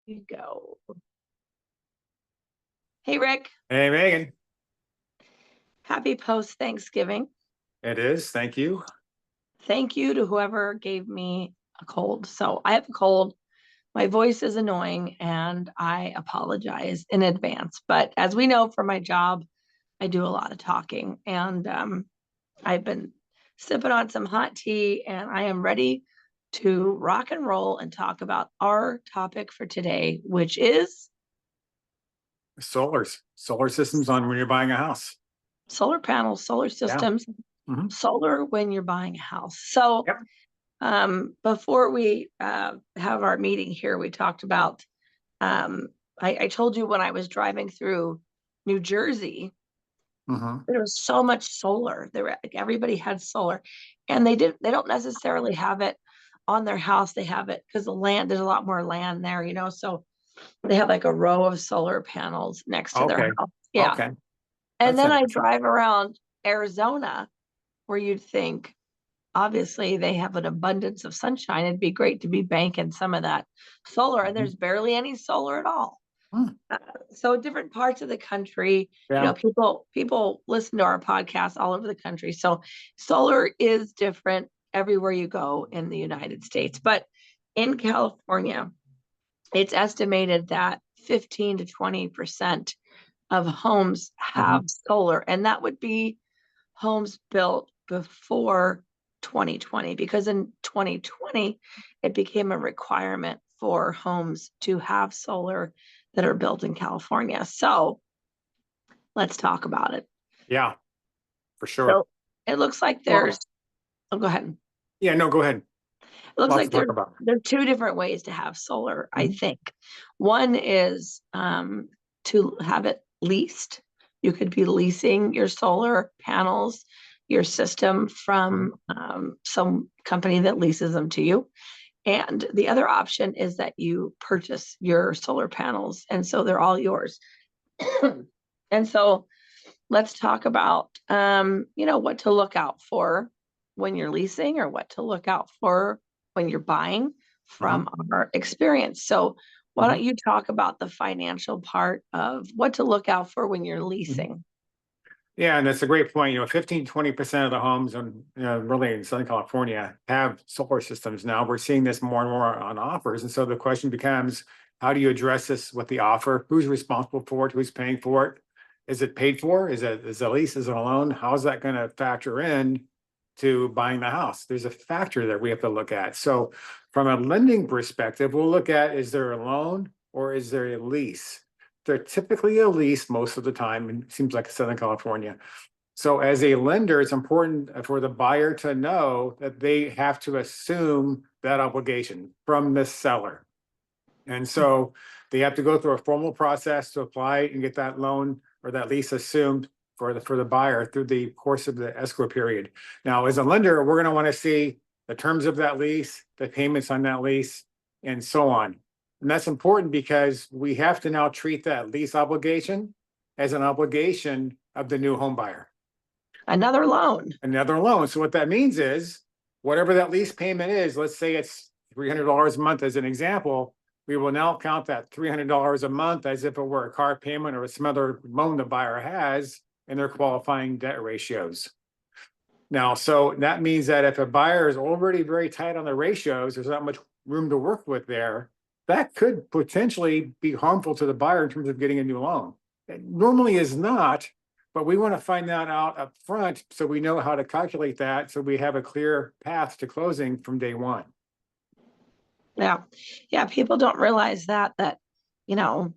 You go. Hey, Rick. Hey, Megan. Happy post Thanksgiving. It is. Thank you. Thank you to whoever gave me a cold. So I have a cold. My voice is annoying and I apologize in advance. But as we know from my job, I do a lot of talking and I've been sipping on some hot tea and I am ready to rock and roll and talk about our topic for today, which is Solar systems on when you're buying a house. solar panels, solar Yeah. systems, Hmm. solar when you're buying a house. So, Yep. before we have our meeting here, we talked about, um, I told you when I was driving through New Jersey, Hmm. there was so much solar. Like, everybody had solar, and they don't necessarily have it on their house. They have it because there's a lot more land there, so they have like a row of solar panels next to their Okay. house. Yeah. Okay. And That's then I interesting. drive around Arizona where you'd think obviously they have an abundance of sunshine. It'd be great to be banking some of that solar, and Mhm. there's barely any solar at all. Hmm. Uh, so different parts of the country, Yeah. people listen to our podcast all over the country. So solar is different everywhere you go in the United States, but in California, it's estimated that 15 to 20% of homes have Hmm. solar, and that would be homes built before 2020, because in 2020 it became a requirement for homes to have solar that are built in California. So let's talk about it. Yeah, for sure. So it looks like there's, Well, oh, go ahead. yeah, no, go ahead. It looks Lots like to talk about. there are two different ways to have solar, I Mhm. think. One is to have it leased. You could be leasing your solar panels, your system from Mhm. some company that leases them to you. And the other option is that you purchase your solar panels, and so they're all yours. And so let's talk about, what to look out for when you're leasing, or what to look out for when you're buying Uh-huh. from our experience. So why Hmm. don't you talk about the financial part of what to look out for when you're Hmm. leasing? Yeah, and that's a great point. 15, 20% of the homes in, really in Southern California have solar systems now. We're seeing this more and more on offers. And so the question becomes, how do you address this with the offer? Who's responsible for it? Who's paying for it? Is it paid for? Is it a lease? Is it a loan? How is that going to factor in to buying the house? There's a factor that we have to look at. So from a lending perspective, we'll look at, is there a loan or is there a lease? They're typically a lease most of the time, and it seems like Southern California. So as a lender, it's important for the buyer to know that they have to assume that obligation from the seller. And so they have to go through a formal process to apply and get that loan or that lease assumed for the buyer through the course of the escrow period. Now, as a lender, we're going to want to see the terms of that lease, the payments on that lease, and so on. And that's important because we have to now treat that lease obligation as an obligation of the new home buyer, Another loan. another loan. So what that means is whatever that lease payment is, let's say it's $300 a month as an example, we will now count that $300 a month as if it were a car payment or some other loan the buyer has in their qualifying debt ratios. Now, so that means that if a buyer is already very tight on the ratios, there's not much room to work with there. That could potentially be harmful to the buyer in terms of getting a new loan. It normally is not, but we want to find that out up front so we know how to calculate that so we have a clear path to closing from day one. Yeah. Yeah. People don't realize that, you know,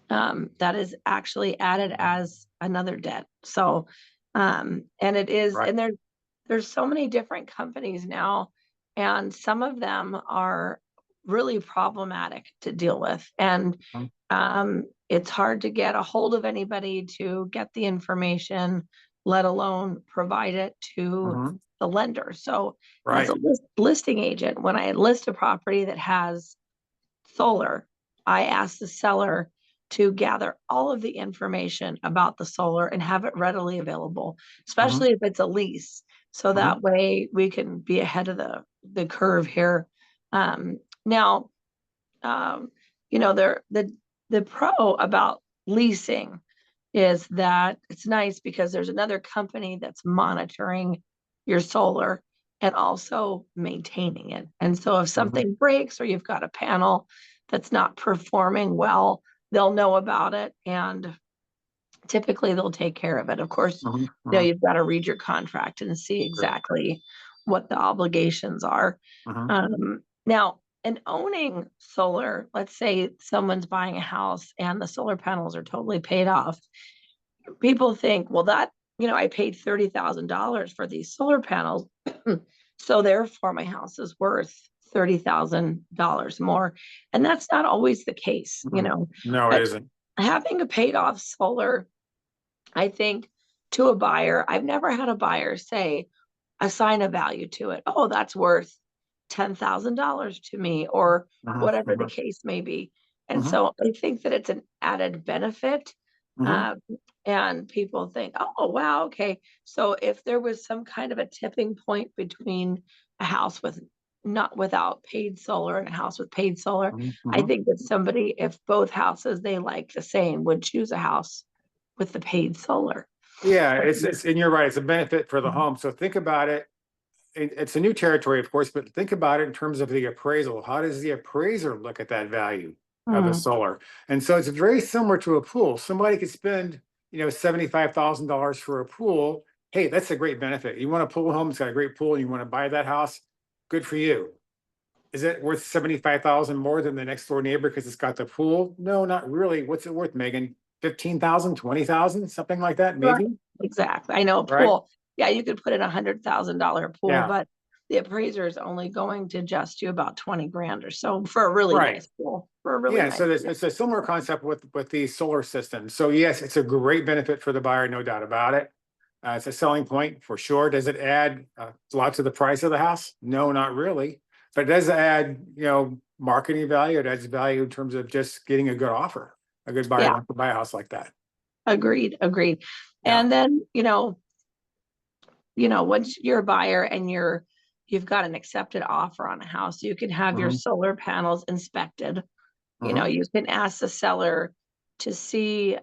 that is actually added as another debt. So, and it is, Right. and there's so many different companies now, and some of them are really problematic to deal with. And it's hard to get a hold of anybody to get the information, let alone provide it to Mhm. the lender. So, as a Right. listing agent, when I list a property that has solar, I ask the seller to gather all of the information about the solar and have it readily available, Mhm. especially if it's a lease. So Mhm. that way we can be ahead of the curve here. Now, you know, the pro about leasing is that it's nice because there's another company that's monitoring your solar and also maintaining it. And so if something breaks or you've got a panel that's not performing well, they'll know about it and typically they'll take care of it. Of course, you know, you've got to read your contract and see exactly what the obligations are. Now, in owning solar, let's say someone's buying a house and the solar panels are totally paid off. People think, well, that, you know, I paid $30,000 for these solar panels. So therefore my house is worth $30,000 more. And that's not always the case, you know. No, it isn't. Having a paid off solar, I think, to a buyer, I've never had a buyer say, assign a value to it. Oh, that's worth $10,000 to me, or whatever the case may be. And so I think that it's an added benefit. And people think, oh, wow, okay. So if there was some kind of a tipping point between a house with not without paid solar and a house with paid solar, I think that somebody, if both houses they like the same, would choose a house with the paid solar. Yeah, it's and you're right, it's a benefit for the home. So think about it. It's a new territory, of course, but think about it in terms of the appraisal. How does the appraiser look at that value of the solar? And so it's very similar to a pool. Somebody could spend, you know, $75,000 for a pool. Hey, that's a great benefit. You want a pool home, it's got a great pool, and you want to buy that house, good for you. Is it worth $75,000 more than the next door neighbor because it's got the pool? No, not really. What's it worth, Megan? 15,000, 20,000, something like that, maybe. Right. Exactly. I know a pool. Right? Yeah, you could put in $100,000 pool, Yeah. but the appraiser is only going to adjust you about 20 grand or so for a really Right. nice pool. For a really Yeah, nice so pool. it's a similar concept with these solar systems. So yes, it's a great benefit for the buyer, no doubt about it. It's a selling point for sure. Does it add a lot to the price of the house? No, not really. But it does add, you know, marketing value. It adds value in terms of just getting a good offer. A good buyer Yeah, wants to buy a house like that. agreed. Yeah. And then, once you're a buyer and you've got an accepted offer on a house, you can have your solar panels inspected. You can ask the seller to see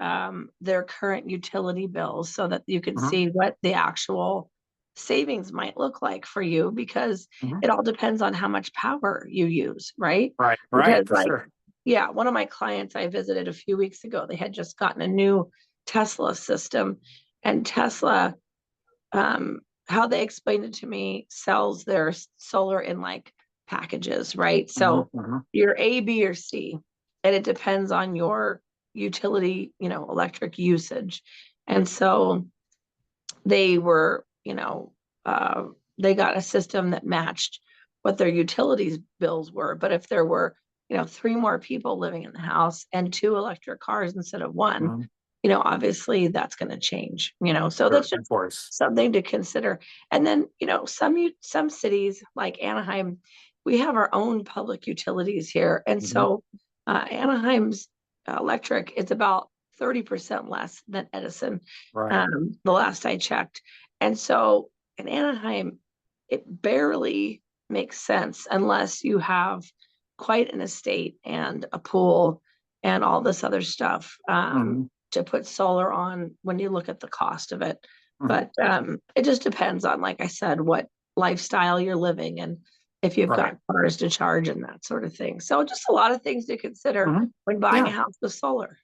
their current utility bills so that you can see what the actual savings might look like for you, because it all depends on how much power you use, right? Right, Because for sure. yeah, one of my clients I visited a few weeks ago, they had just gotten a new Tesla system, and Tesla, how they explained it to me, sells their solar in like packages, right? So you're A, B, or C, and it depends on your utility, electric usage. And so they were, they got a system that matched what their utilities bills were. But if there were, three more people living in the house and two electric cars instead of one, obviously that's going to change, so that's just something to consider. And then, some cities like Anaheim, we have our own public utilities here. And so Anaheim's electric is about 30% less than Edison, the last I checked. And so in Anaheim, it barely makes sense unless you have quite an estate and a pool and all this other stuff to put solar on when you look at the cost of it. But it just depends on, like I said, what lifestyle you're living and if you've got cars to charge and that sort of thing. So just a lot of things to consider when buying a house with solar.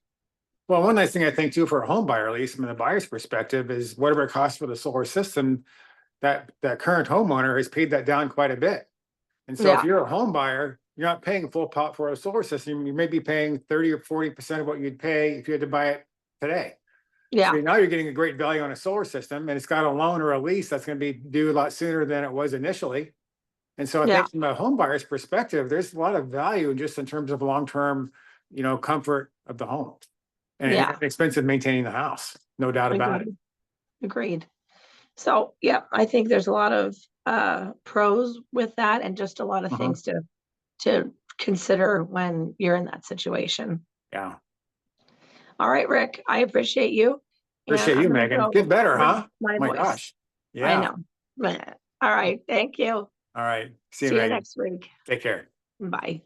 Well, one nice thing I think too for a home buyer, at least from the buyer's perspective, is whatever it costs for the solar system, that current homeowner has paid that down quite a bit. And so if you're a home buyer, you're not paying full pot for a solar system. You may be paying 30 or 40% of what you'd pay if you had to buy it today. Yeah. So now you're getting a great value on a solar system, and it's got a loan or a lease that's going to be due a lot sooner than it was initially. And so I think from a home buyer's perspective, there's a lot of value just in terms of long-term, comfort of the home and expensive maintaining the house. No doubt about it. Agreed. So, yeah, I think there's a lot of pros with that and just a lot of things to consider when you're in that situation. Yeah. All right, Rick, I appreciate you. Appreciate you, Megan. Get better, huh? My My voice. gosh. Yeah. I know. All right. Thank you. All right. See you next week. Take care. Bye.